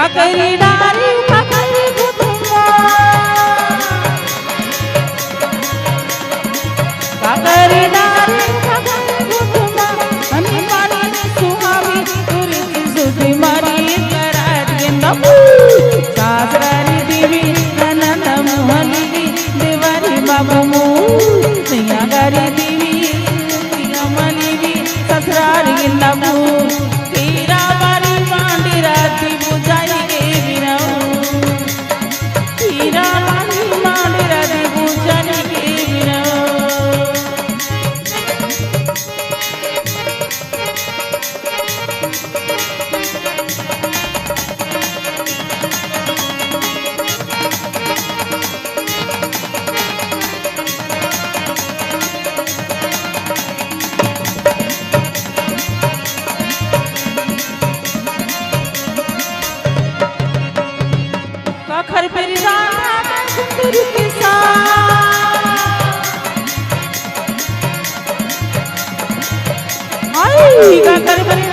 काकरी डारी काकरी कुटुंबा काकरी डारी काकरी कुटुंबा आणि मारी सुहावी तुरी सुधी मारी करात गेंदपू सासरारी देवी ननंद मोहनी देवारी बाबू मू सिंगारी देवी अमली ससरारी गेंदपू हीरा मारी मांडी राती बुझाई के बिनाऊ हीरा मारी मांडी राती बुझाई के बिनाऊ खर पेरी राना सुंदर किसान आई का खर पेरी